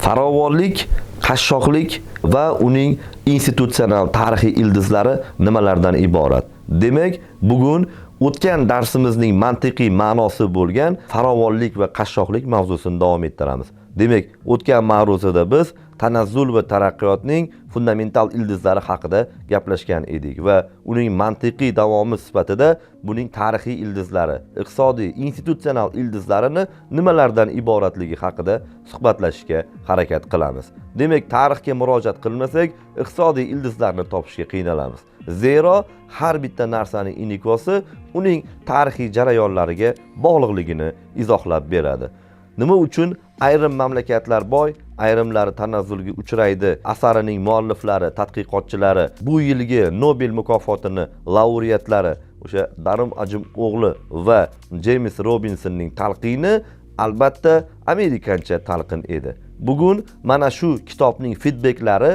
Farovonlik, qashshoqlik va uning institutsional tarixiy ildizlari nimalardan iborat? Demak, bugun o'tgan darsimizning mantiqiy ma'nosi bo'lgan farovonlik va qashshoqlik mavzusini davom ettiramiz. Demak, o'tgan ma'ruzada biz tanazzul va taraqqiyotning fundamental ildizlari haqida gaplashgan edik va uning mantiqiy davomi sifatida buning tarixiy ildizlari, iqtisodiy, institutsional ildizlarini nimalardan iboratligi haqida suhbatlashishga harakat qilamiz. Demak, tarixga murojaat qilmasak, iqtisodiy ildizlarni topishga qiynalamiz. Zero har bitta narsaning inikosi uning tarixiy jarayonlariga bog'liqligini izohlab beradi. Nima uchun ayrim mamlakatlar boy, ayrimlari tanazzulga uchraydi? Asarining mualliflari, tadqiqotchilari, bu yilgi Nobel mukofotini laureatlari o'sha Darum Ajim o'g'li va James Robinsonning talqini albatta amerikancha talqin edi. Bugun mana shu kitobning feedbacklari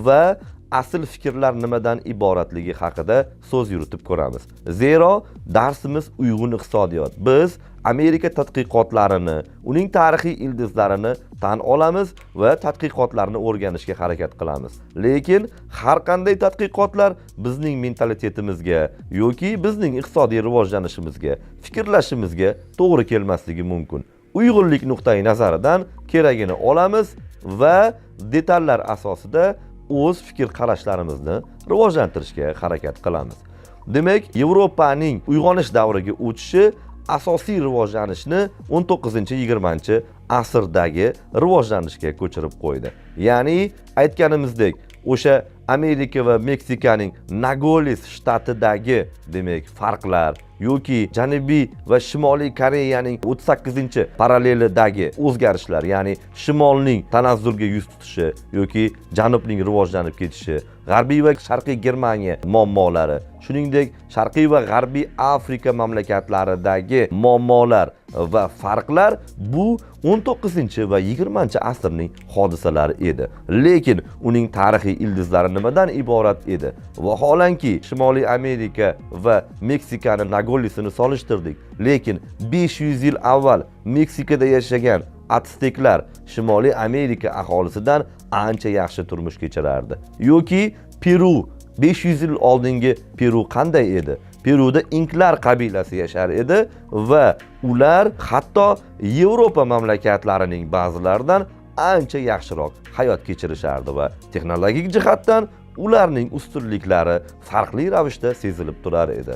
va asl fikrlar nimadan iboratligi haqida so'z yuritib ko'ramiz. Zero darsimiz uyg'un iqtisodiyot. Biz Amerika tadqiqotlarini, uning tarixiy ildizlarini tan olamiz va tadqiqotlarni o'rganishga harakat qilamiz. Lekin har qanday tadqiqotlar bizning mentalitetimizga yoki bizning iqtisodiy rivojlanishimizga, fikrlashimizga to'g'ri kelmasligi mumkin. Uyg'unlik nuqtai nazaridan keragini olamiz va detallar asosida o'z fikr qarashlarimizni rivojlantirishga harakat qilamiz. Demak, Yevropaning uyg'onish davriga o'tishi asosiy rivojlanishni 19-20 asrdagi rivojlanishga ko'chirib qo'ydi. Ya'ni aytganimizdek, o'sha Amerika va Meksikaning Nogales shtatidagi demak farqlar yoki Janubiy va Shimoliy Koreyaning 38-parallelidagi o'zgarishlar, ya'ni shimolning tanazzulga yuz tutishi yoki janubning rivojlanib ketishi, G'arbiy va Sharqiy Germaniya muammolari, shuningdek Sharqiy va G'arbiy Afrika mamlakatlaridagi muammolar va farqlar bu 19 va 20 asrning hodisalari edi. Lekin uning tarixiy ildizlari nimadan iborat edi? Vaholanki Shimoliy Amerika va Meksikani Nogolesini solishtirdik. Lekin 500 yil avval Meksikada yashagan Azteklar Shimoliy Amerika aholisidan ancha yaxshi turmush kechirardi. Yoki Peru 500 yil oldingi Peru qanday edi? Peruda Inklar qabilasi yashar edi va ular hatto Yevropa mamlakatlarining ba'zilaridan ancha yaxshiroq hayot kechirishardi va texnologik jihatdan ularning ustunliklari farqli ravishda sezilib turar edi.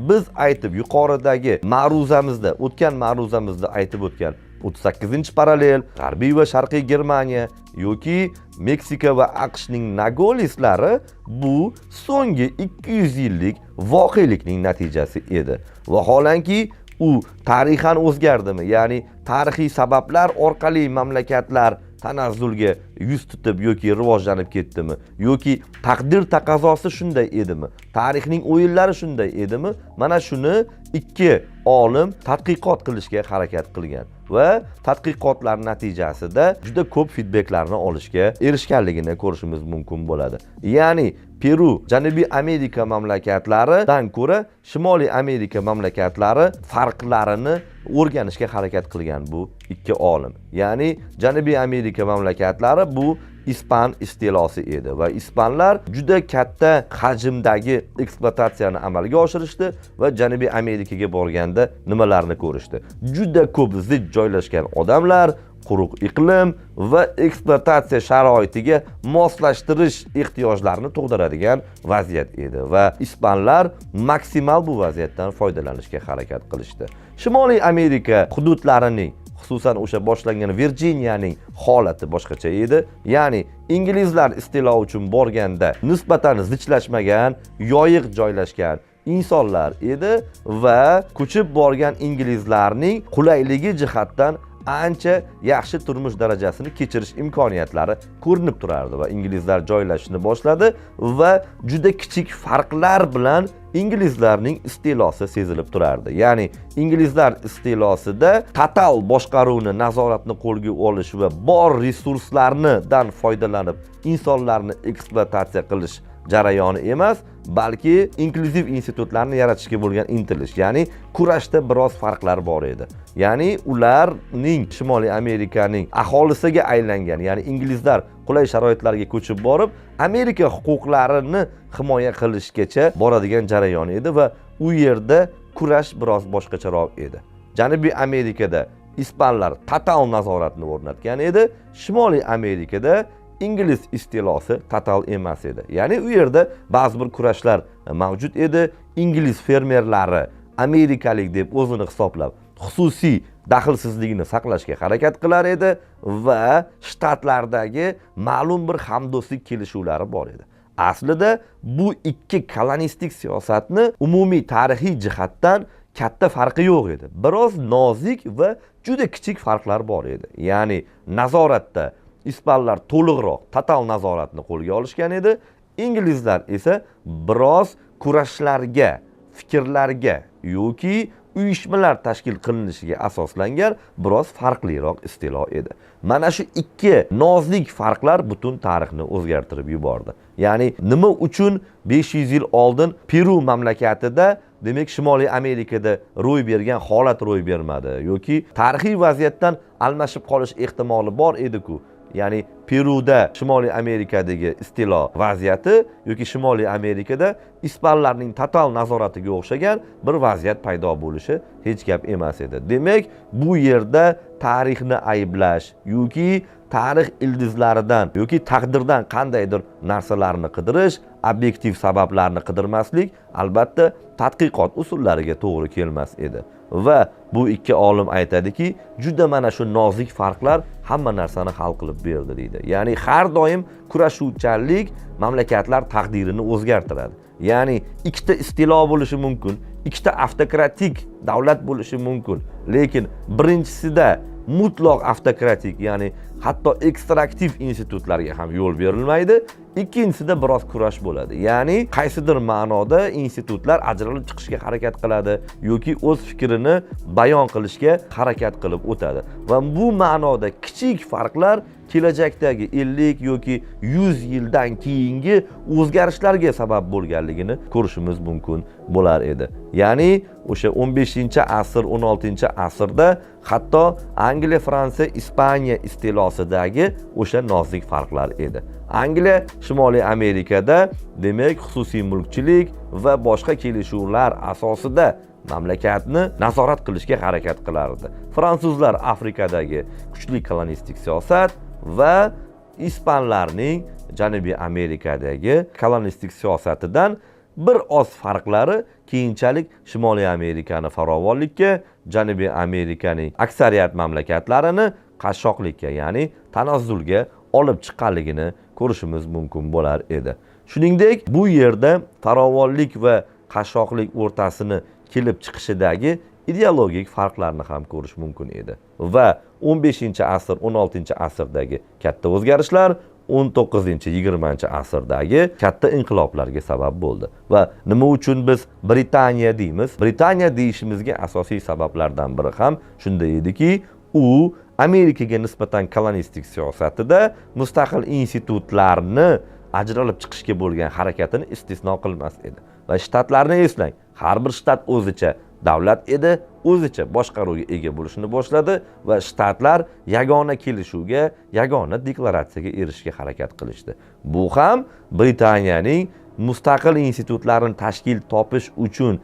Biz aytib yuqoridagi ma'ruzamizda, o'tgan ma'ruzamizda aytib o'tgan 38-parallel, G'arbiy va Sharqiy Germaniya yoki Meksika va AQShning Nogoleslari bu so'nggi 200 yillik voqelikning natijasi edi. Vaholanki u tarixan o'zgardimi? Ya'ni tarixiy sabablar orqali mamlakatlar tanazzulga yuz tutib yoki rivojlanib ketdimi? Yoki taqdir taqozosi shunday edimi? Tarixning o'yinlari shunday edimi? Mana shuni ikki olim tadqiqot qilishga harakat qilgan va tadqiqotlar natijasida juda ko'p feedbacklarni olishga erishganligini ko'rishimiz mumkin bo'ladi. Ya'ni Peru, Janubiy Amerika mamlakatlaridan ko'ra Shimoliy Amerika mamlakatlari farqlarini o'rganishga harakat qilgan bu ikki olim. Ya'ni Janubiy Amerika mamlakatlari bu ispan istilosi edi va ispanlar juda katta hajmdagi ekspluatatsiyani amalga oshirishdi va Janubiy Amerikaga borganda nimalarni ko'rishdi? Juda ko'p zich joylashgan odamlar, quruq iqlim va ekspluatatsiya sharoitiga moslashtirish ehtiyojlarini tug'diradigan vaziyat edi va ispanlar maksimal bu vaziyatdan foydalanishga harakat qilishdi. Shimoliy Amerika hududlarining, xususan o'sha boshlangan Virjiniyaning holati boshqacha edi. Ya'ni inglizlar istilo uchun borganda nisbatan zichlashmagan, yoyiq joylashgan insonlar edi va ko'chib borgan inglizlarning qulayligi jihatdan ancha yaxshi turmush darajasini kechirish imkoniyatlari ko'rinib turardi va inglizlar joylashishni boshladi va juda kichik farqlar bilan inglizlarning istilosi sezilib turardi. Ya'ni inglizlar istilosida total boshqaruvni, nazoratni qo'lga olish va bor resurslardan foydalanib insonlarni ekspluatatsiya qilish jarayoni emas, balki inklyuziv institutlarni yaratishga bo'lgan intilish. Ya'ni kurashda biroz farqlar bor edi. Ya'ni ularning Shimoliy Amerikaning aholisiga aylangan, ya'ni inglizlar qulay sharoitlarga ko'chib borib, Amerika huquqlarini himoya qilishgacha boradigan jarayon edi va u yerda kurash biroz boshqacharoq edi. Janubiy Amerikada ispanlar total nazoratni o'rnatgan edi, Shimoliy Amerikada ingliz istilosi total emas edi. Ya'ni u yerda ba'zi bir kurashlar mavjud edi. Ingliz fermerlari amerikalik deb o'zini hisoblab, xususiy daxlsizligini saqlashga harakat qilar edi va shtatlardagi ma'lum bir hamdo'stlik kelishuvlari bor edi. Aslida bu ikki kolonistik siyosatni umumiy tarixiy jihatdan katta farqi yo'q edi. Biroz nozik va juda kichik farqlar bor edi. Ya'ni nazoratda ispanlar to'liqroq total nazoratni qo'lga olishgan edi. Inglizlar esa biroz kurashlarga, fikrlarga yoki uyushmalar tashkil qilinishiga asoslangan biroz farqliroq istilo edi. Mana shu ikki nozik farqlar butun tarixni o'zgartirib yubordi. Ya'ni nima uchun 500 yil oldin Peru mamlakatida, demak Shimoliy Amerikada ro'y bergan holat ro'y bermadi yoki tarixiy vaziyatdan almashib qolish ehtimoli bor edi-ku. Ya'ni Peruda Shimoliy Amerikadagi istilo vaziyati yoki Shimoliy Amerikada ispanlarning total nazoratiga o'xshagan bir vaziyat paydo bo'lishi hech gap emas edi. Demak, bu yerda tarixni ayblash yoki tarix ildizlaridan yoki taqdirdan qandaydir narsalarni qidirish, obyektiv sabablarni qidirmaslik albatta tadqiqot usullariga to'g'ri kelmas edi. Va bu ikki olim aytadiki, juda mana shu nozik farqlar hamma narsani hal qilib berdi deydi. Ya'ni har doim kurashuvchanlik mamlakatlar taqdirini o'zgartiradi. Ya'ni ikkita istilo bo'lishi mumkin, ikkita avtokratik davlat bo'lishi mumkin, lekin birinchisida mutlaq avtokratik, ya'ni hatto ekstraktiv institutlarga ham yo'l berilmaydi. Ikkinchisida biroz kurash bo'ladi. Ya'ni qaysidir ma'noda institutlar ajralib chiqishga harakat qiladi yoki o'z fikrini bayon qilishga harakat qilib o'tadi. Va bu ma'noda kichik farqlar kelajakdagi 50 yoki 100 yildan keyingi o'zgarishlarga sabab bo'lganligini ko'rishimiz mumkin bo'lar edi. Ya'ni o'sha 15-asr, 16-asrda hatto Angliya, Fransiya, Ispaniya istilosidagi o'sha nozik farqlar edi. Angliya Shimoliy Amerikada demak xususiy mulkchilik va boshqa kelishuvlar asosida mamlakatni nazorat qilishga harakat qilardi. Fransuzlar Afrikadagi kuchli kolonistik siyosat va ispanlarning Janubiy Amerikadagi kolonistik siyosatidan bir oz farqlari keyinchalik Shimoliy Amerikani farovonlikka, Janubiy Amerikaning aksariyat mamlakatlarini qashshoqlikka, ya'ni tanazzulga olib chiqqanligini ko'rishimiz mumkin bo'lar edi. Shuningdek, bu yerda farovonlik va qashshoqlik o'rtasini kelib chiqishidagi ideologik farqlarni ham ko'rish mumkin edi. Va 15-asr, 16-asrdagi katta o'zgarishlar 19-20-asrdagi katta inqiloblarga sabab bo'ldi. Va nima uchun biz Britaniya deymiz? Britaniya deyishimizga asosiy sabablardan biri ham shunda ediki, u Amerikaga nisbatan kolonistik siyosatida mustaqil institutlarni ajralib chiqishga bo'lgan harakatini istisno qilmas edi. Va shtatlarni eslang, har bir shtat o'zicha davlat edi, o'zicha boshqaruvga ega bo'lishni boshladi va shtatlar yagona kelishuvga, yagona deklaratsiyaga erishishga harakat qilishdi. Bu ham Britaniyaning mustaqil institutlarini tashkil topish uchun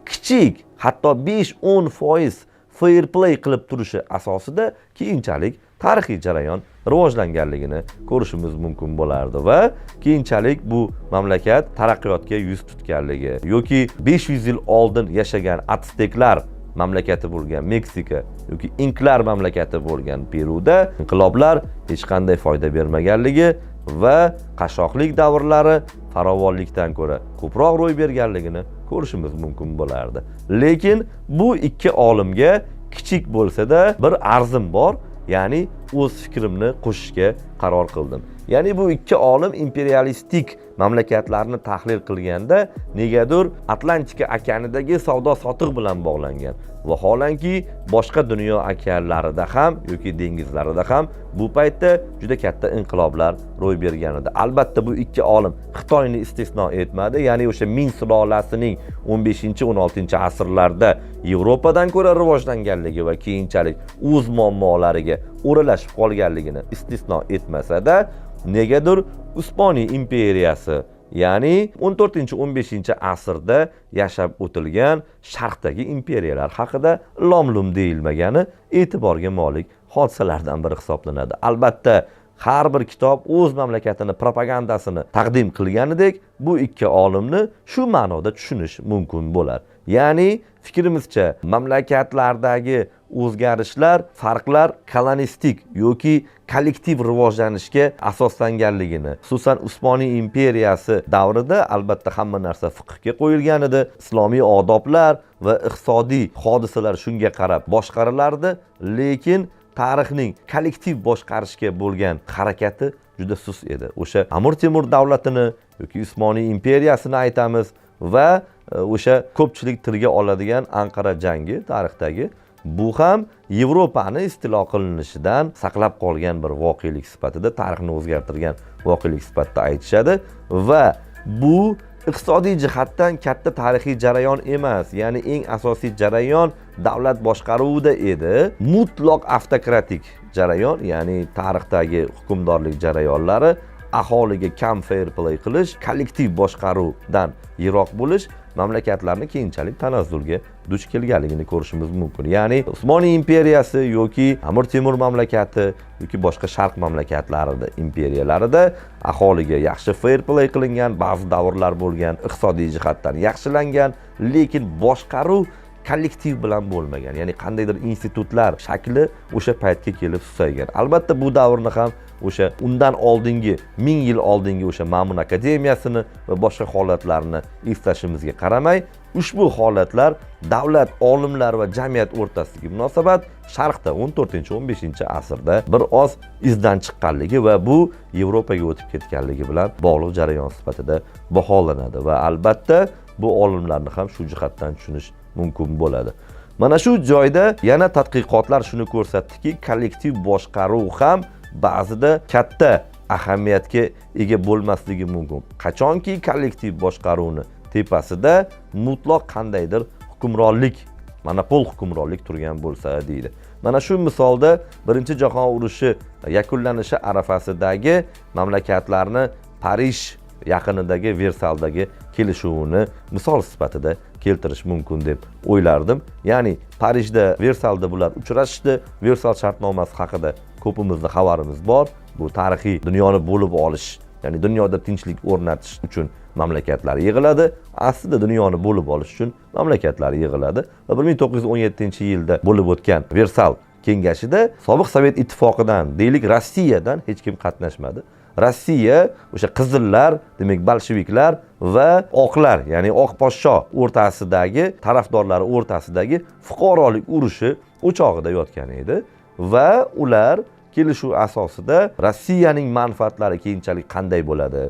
kichik, hatto 5-10% fair play qilib turishi asosida keyinchalik tarixiy jarayon rivojlanganligini ko'rishimiz mumkin bo'lardi va keyinchalik bu mamlakat taraqqiyotga yuz tutganligi yoki 500 yil oldin yashagan Azteklar mamlakati bo'lgan Meksika yoki Inklar mamlakati bo'lgan Peruda inqiloblar hech qanday foyda bermaganligi va qashshoqlik davrlari farovonlikdan ko'ra ko'proq ro'y berganligini ko'rishimiz mumkin bo'lardi. Lekin bu ikki olimga kichik bo'lsa-da bir arzim bor, ya'ni o'z fikrimni qo'shishga qaror qildim. Ya'ni bu ikki olim imperialistik mamlakatlarni tahlil qilganda negadir Atlantika okeanidagi savdo-sotiq bilan bog'langan. Vaholanki boshqa dunyo okeanlarida ham yoki dengizlarida ham bu paytda juda katta inqiloblar ro'y bergan edi. Albatta bu ikki olim Xitoyni istisno etmadi. Ya'ni o'sha Ming sulolasining 15-16-asrlarda Yevropadan ko'ra rivojlanganligi va keyinchalik o'z muammolariga o'ralashib qolganligini istisno etmasa-da, negadir Usmoniy imperiyasi, ya'ni 14-15-asrda yashab o'tilgan Sharqdagi imperiyalar haqida lom-lum deyilmagani e'tiborga molik hodisalardan biri hisoblanadi. Albatta, har bir kitob o'z mamlakatini propagandasini taqdim qilganidek, bu ikki olimni shu ma'noda tushunish mumkin bo'lar. Ya'ni fikrimizcha mamlakatlardagi o'zgarishlar, farqlar kolonistik yoki kollektiv rivojlanishga asoslanganligini, xususan Usmoniy imperiyasi davrida albatta hamma narsa fiqhga qo'yilgan edi, islomiy odoblar va iqtisodiy hodisalar shunga qarab boshqarilardi, lekin tarixning kollektiv boshqarishga bo'lgan harakati juda sust edi. O'sha Amir Temur davlatini yoki Usmoniy imperiyasini aytamiz va o'sha ko'pchilik tilga oladigan Anqara jangi tarixdagi, bu ham Yevropani istilo qilinishidan saqlab qolgan bir voqelik sifatida, tarixni o'zgartirgan voqelik sifatida aytishadi va bu iqtisodiy jihatdan katta tarixiy jarayon emas. Ya'ni eng asosiy jarayon davlat boshqaruvida edi. Mutlaq avtokratik jarayon, ya'ni tarixdagi hukmdorlik jarayonlari aholiga kam fair play qilish, kollektiv boshqaruvdan yiroq bo'lish mamlakatlarni keyinchalik tanazzulga duch kelganligini ko'rishimiz mumkin. Ya'ni Usmoniy imperiyasi yoki Amir Temur mamlakati yoki boshqa Sharq mamlakatlarida, imperiyalarida aholiga yaxshi fair play qilingan, ba'zi davrlar bo'lgan, iqtisodiy jihatdan yaxshilangan, lekin boshqaruv kollektiv bilan bo'lmagan. Ya'ni qandaydir institutlar shakli o'sha paytga kelib susaygan. Albatta bu davrni ham o'sha undan oldingi 1000 yil oldingi o'sha Ma'mun akademiyasini va boshqa holatlarni eslashimizga qaramay, ushbu holatlar davlat, olimlar va jamiyat o'rtasidagi munosabat Sharqda 14-15-asrda bir oz izdan chiqqanligi va bu Yevropaga o'tib ketganligi bilan bog'liq jarayon sifatida baholanadi va albatta bu olimlarni ham shu jihatdan tushunish mumkin bo'ladi. Mana shu joyda yana tadqiqotlar shuni ko'rsatdiki, kollektiv boshqaruv ham ba'zida katta ahamiyatga ega bo'lmasligi mumkin. Qachonki kollektiv boshqaruvni tepasida mutlaq qandaydir hukmronlik, monopol hukmronlik turgan bo'lsa deydi. Mana shu misolda Birinchi jahon urushi yakunlanishi arafasidagi mamlakatlarni Parij yaqinidagi Versaldagi kelishuvini misol sifatida keltirish mumkin deb o'ylardim. Ya'ni Parijda, Versalda bular uchrashdi. Versal shartnomasi haqida ko'pimizning xabarimiz bor. Bu tarixiy dunyoni bo'lib olish, ya'ni dunyoda tinchlik o'rnatish uchun mamlakatlar yig'iladi. Aslida dunyoni bo'lib olish uchun mamlakatlar yig'iladi va 1917-yilda bo'lib o'tgan Versal kengashida sobiq Sovet ittifoqidan, deylik Rossiyadan hech kim qatnashmadi. Rossiya o'sha qizillar, demak bolsheviklar va oqlar, ya'ni oq podsho o'rtasidagi, tarafdorlari o'rtasidagi fuqarolik urushi o'chog'ida yotgan edi va ular kelishuv asosida Rossiyaning manfaatlari keyinchalik qanday bo'ladi,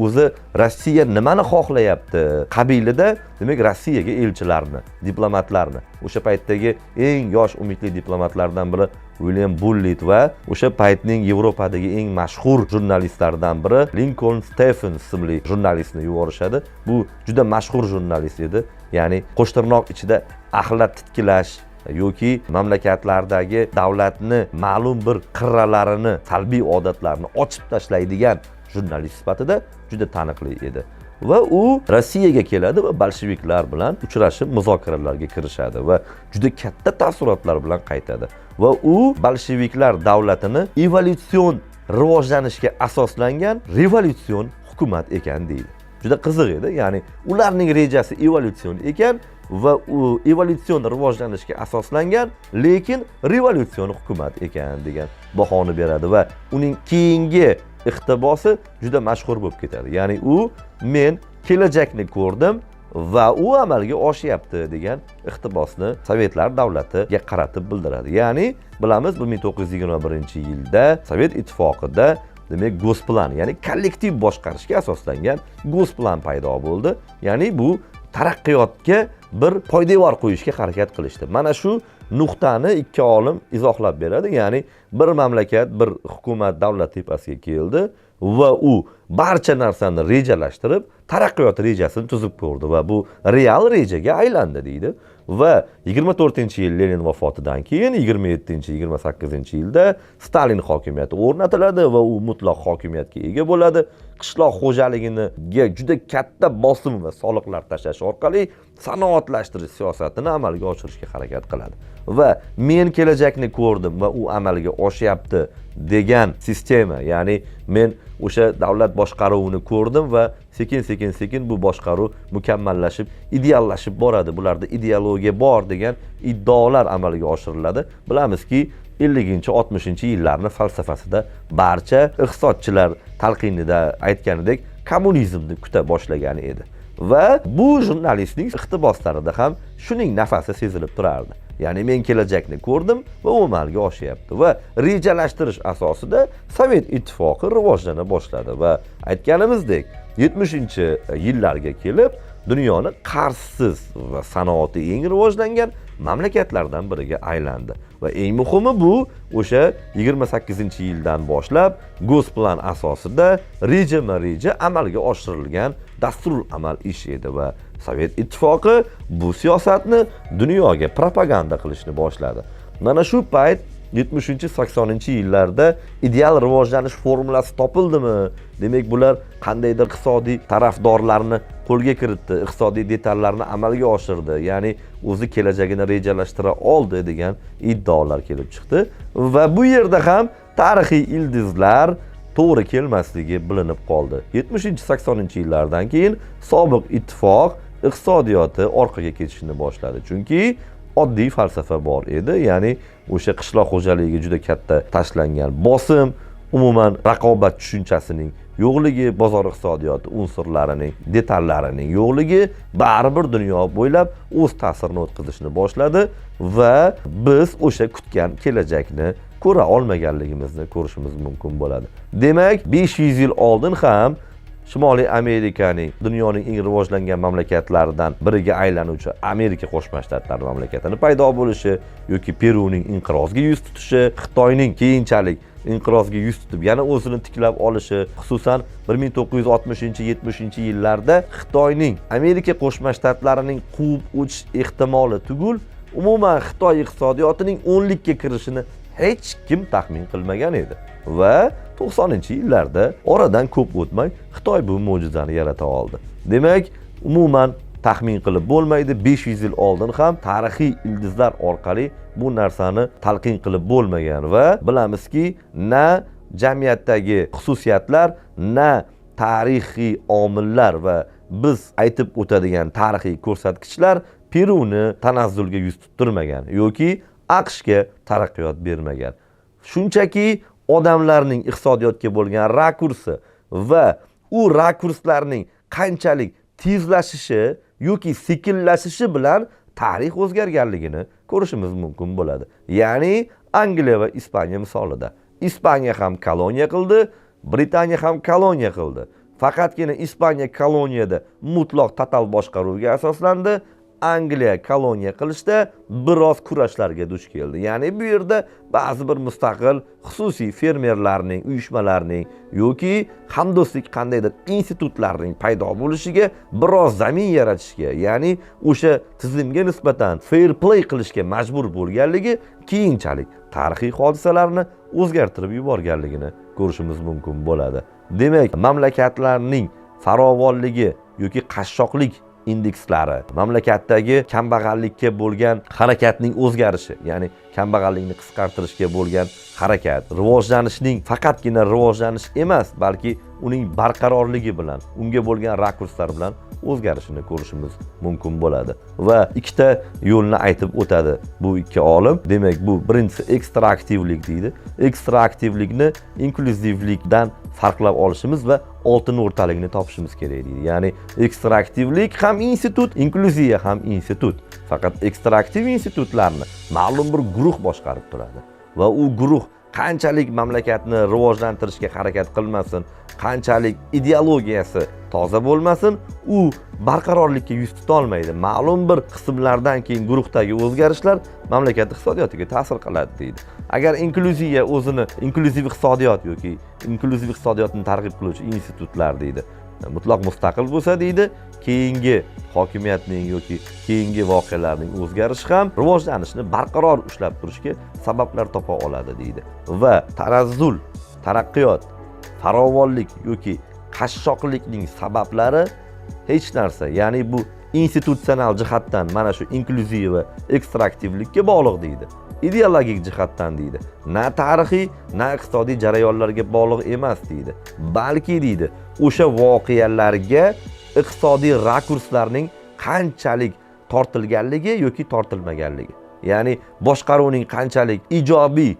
o'zi Rossiya nimani xohlayapti qabilida, demak Rossiyaga elchilarni, diplomatlarni, o'sha paytdagi eng yosh umidli diplomatlardan biri William Bullitt va o'sha paytning Yevropadagi eng mashhur jurnalistlardan biri Lincoln Stephens ismli jurnalistni yuborishadi. Bu juda mashhur jurnalist edi. Ya'ni qo'shtirnoq ichida axlat titkilash yoki mamlakatlardagi davlatni ma'lum bir qirralarini, salbiy odatlarini ochib tashlaydigan jurnalist sifatida juda taniqli edi. Va u Rossiyaga keladi va bolsheviklar bilan uchrashib muzokaralarga kirishadi va juda katta taassurotlar bilan qaytadi. Va u bolsheviklar davlatini evolyutsion rivojlanishga asoslangan revolyutsion hukumat ekan deydi. Juda qiziq edi. Ya'ni ularning rejasi evolyutsion ekan va u evolyutsion rivojlanishga asoslangan, lekin revolyutsion hukumat ekan degan bahoni beradi va uning keyingi iqtibosi juda mashhur bo'lib ketadi. Ya'ni u men kelajakni ko'rdim va u amalga oshyapti degan iqtibosni Sovetlar davlatiga qaratib bildiradi. Ya'ni bilamiz 1921-yilda Sovet ittifoqida demak Gosplan, ya'ni kollektiv boshqarishga asoslangan Gosplan paydo bo'ldi. Ya'ni bu taraqqiyotga bir poydevor qo'yishga harakat qilishdi. Mana shu nuqtani ikki olim izohlab beradi. Ya'ni bir mamlakat, bir hukumat davlat tepasiga keldi va u barcha narsani rejalashtirib, taraqqiyot rejasini tuzib ko'rdi va bu real rejaga aylandi deydi. Va 24-yil Lenin vafotidan keyin 27-28-yilda Stalin hokimiyati o'rnatiladi va u mutlaq hokimiyatga ega bo'ladi. Qishloq xo'jaligiga juda katta bosim va soliqlar tashlash orqali sanoatlashtirish siyosatini amalga oshirishga harakat qiladi. Va men kelajakni ko'rdim va u amalga oshyapti degan sistema, ya'ni men o'sha davlat boshqaruvini ko'rdim va sekin bu boshqaruv mukammallashib, ideallashib boradi. Bularda ideologiya bor degan iddaolar amalga oshiriladi. Bilamizki, 50-60-yillarning falsafasida barcha iqtisodchilar talqinida aytganidek kommunizmni kuta boshlagan edi. Va bu jurnalistning iqtiboslarida ham shuning nafasi sezilib turardi. Ya'ni men kelajakni ko'rdim va u amalga oshyapti va rejalashtirish asosida Sovet ittifoqi rivojlana boshladi va aytganimizdek 70-yillarga kelib dunyoni qarzsiz va sanoati eng rivojlangan mamlakatlardan biriga aylandi. Va eng muhimi bu o'sha 28-yildan boshlab Gosplan asosida reja amalga oshirilgan dasturul amal ish edi va Sovet ittifoqi bu siyosatni dunyoga propaganda qilishni boshladi. Mana shu payt 70-80-yillarda ideal rivojlanish formulasi topildimi? Demak, bular qandaydir iqtisodiy tarafdorlarni qo'lga kiritdi, iqtisodiy detallarni amalga oshirdi, ya'ni o'zi kelajagini rejalashtira oldi degan iddaolar kelib chiqdi va bu yerda ham tarixiy ildizlar to'g'ri kelmasligi bilinib qoldi. 70-80-yillardan keyin sobiq ittifoq iqtisodiyoti orqaga ketishni boshladi. Chunki oddiy falsafa bor edi, ya'ni o'sha qishloq xo'jaligiga juda katta tashlangan bosim, umuman raqobat tushunchasining yo'qligi, bozor iqtisodiyoti unsurlarining, detallarining yo'qligi baribir dunyo bo'ylab o'z ta'sirini o'tkazishni boshladi va biz o'sha kutgan kelajakni ko'ra olmaganligimizni ko'rishimiz mumkin bo'ladi. Demak, 500 yil oldin ham Shimoliy Amerikaning dunyoning eng rivojlangan mamlakatlaridan biriga aylanuvchi Amerika Qo'shma Shtatlari mamlakatini paydo bo'lishi yoki Peruning inqirozga yuz tutishi, Xitoyning keyinchalik inqirozga yuz tutib yana o'zini tiklab olishi, xususan 1960-70-yillarda Xitoyning Amerika Qo'shma Shtatlarining quvib o'tish ehtimoli tugul, umuman Xitoy iqtisodiyotining 10likka kirishini hech kim taxmin qilmagan edi. Va 90-yillarda oradan ko'p o'tmay Xitoy bu mo'jizani yarata oldi. Demak, umuman taxmin qilib bo'lmaydi. 500 yil oldin ham tarixiy ildizlar orqali bu narsani talqin qilib bo'lmagan va bilamizki, na jamiyatdagi xususiyatlar, na tarixiy omillar va biz aytib o'tadigan tarixiy ko'rsatkichlar Peruni tanazzulga yuz tuttirmagan yoki AQShga taraqqiyot bermagan. Shunchaki odamlarning iqtisodiyotga bo'lgan rakursi va u rakurslarning qanchalik tezlashishi yoki sekinlashishi bilan tarix o'zgarganligini ko'rishimiz mumkin bo'ladi. Ya'ni Angliya va Ispaniya misolida. Ispaniya ham koloniya qildi, Britaniya ham koloniya qildi. Faqatgina Ispaniya koloniyada mutlaq total boshqaruvga asoslandi. Angliya koloniya qilishda biroz kurashlarga duch keldi. Ya'ni bu yerda ba'zi bir mustaqil xususiy fermerlarning, uyushmalarning yoki hamdo'stlik qandaydir institutlarning paydo bo'lishiga biroz zamin yaratishga, ya'ni o'sha tizimga nisbatan fair play qilishga majbur bo'lganligi keyinchalik tarixiy hodisalarni o'zgartirib yuborganligini ko'rishimiz mumkin bo'ladi. Demak, mamlakatlarning farovonligi yoki qashshoqlik indekslari, mamlakatdagi kambag'allikka bo'lgan harakatning o'zgarishi, ya'ni kambag'allikni qisqartirishga bo'lgan harakat, rivojlanishning faqatgina rivojlanish emas, balki uning barqarorligi bilan, unga bo'lgan rakurslar bilan o'zgarishini ko'rishimiz mumkin bo'ladi. Va ikkita yo'lni aytib o'tadi bu ikki olim. Demak, bu birinchisi ekstraktivlik deydi. Ekstraktivlikni inkluzivlikdan farqlab olishimiz va oltin o'rtaligini topishimiz kerak deydi. Ya'ni ekstraktivlik ham institut, inklyuziya ham institut. Faqat ekstraktiv institutlarni ma'lum bir guruh boshqarib turadi va u guruh qanchalik mamlakatni rivojlantirishga harakat qilmasin, qanchalik ideologiyasi toza bo'lmasin, u barqarorlikka yuz tuta olmaydi. Ma'lum bir qismlardan keyin guruhdagi o'zgarishlar mamlakat iqtisodiyotiga ta'sir qiladi deydi. Agar inklyuziya o'zini inklyuziv iqtisodiyot yoki inklyuziv iqtisodiyotni targ'ib qiluvchi institutlar deydi, mutlaq mustaqil bo'lsa deydi, keyingi hokimiyatning yoki keyingi voqealarning o'zgarishi ham rivojlanishni barqaror ushlab turishga sabablar topa oladi deydi. Va tanazzul, taraqqiyot, farovonlik yoki qashshoqlikning sabablari hech narsa, ya'ni bu institutsional jihatdan mana shu inklyuziv va ekstraktivlikka bog'liq deydi. Ideologik jihatdan deydi, na tarixiy, na iqtisodiy jarayonlarga bog'liq emas deydi. Balki deydi, o'sha voqealarga iqtisodiy rakurslarning qanchalik tortilganligi yoki tortilmaganligi. Ya'ni boshqaruvning qanchalik ijobiy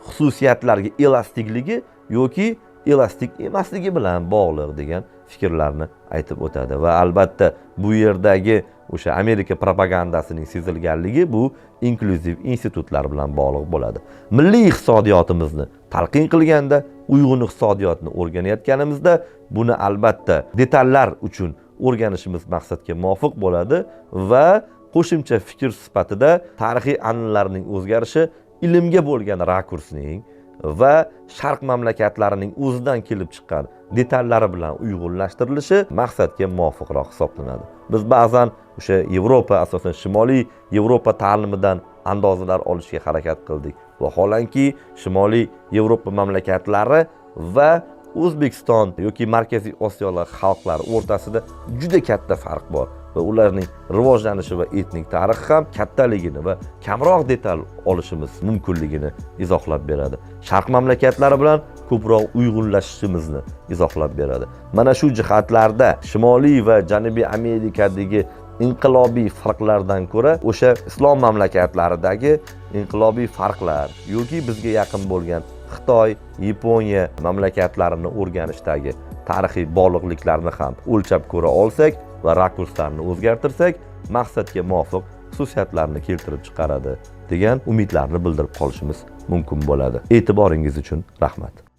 xususiyatlarga elastikligi yoki elastik emasligi bilan bog'liq degan fikrlarni aytib o'tadi. Va albatta bu yerdagi o'sha Amerika propagandasining sezilganligi bu inklyuziv institutlar bilan bog'liq bo'ladi. Milliy iqtisodiyotimizni talqin qilganda, uyg'un iqtisodiyotni o'rganayotganimizda buni albatta detallar uchun o'rganishimiz maqsadga muvofiq bo'ladi va qo'shimcha fikr sifatida tarixiy an'analarning o'zgarishi ilmga bo'lgan rakursning va sharq mamlakatlarining o'zidan kelib chiqqan detallari bilan uyg'unlashtirilishi maqsadga muvofiqroq hisoblanadi. Biz ba'zan o'sha Yevropa, asosan Shimoliy Yevropa ta'limidan andozalar olishga harakat qildik. Vaholanki Shimoliy Yevropa mamlakatlari va O'zbekiston yoki Markaziy Osiyolik xalqlari o'rtasida juda katta farq bor va ularning rivojlanishi va etnik tarixi ham kattaligini va kamroq detal olishimiz mumkinligini izohlab beradi. Sharq mamlakatlari bilan ko'proq uyg'unlashishimizni izohlab beradi. Mana shu jihatlarda Shimoliy va Janubiy Amerikadagi inqilobiy farqlardan ko'ra o'sha islom mamlakatlaridagi inqilobiy farqlar yoki bizga yaqin bo'lgan Xitoy, Yaponiya mamlakatlarini o'rganishdagi tarixiy bog'liqliklarni ham o'lchab ko'ra olsak va rakurslarni o'zgartirsak, maqsadga muvofiq xususiyatlarni keltirib chiqaradi degan umidlarni bildirib qolishimiz mumkin bo'ladi. E'tiboringiz uchun rahmat.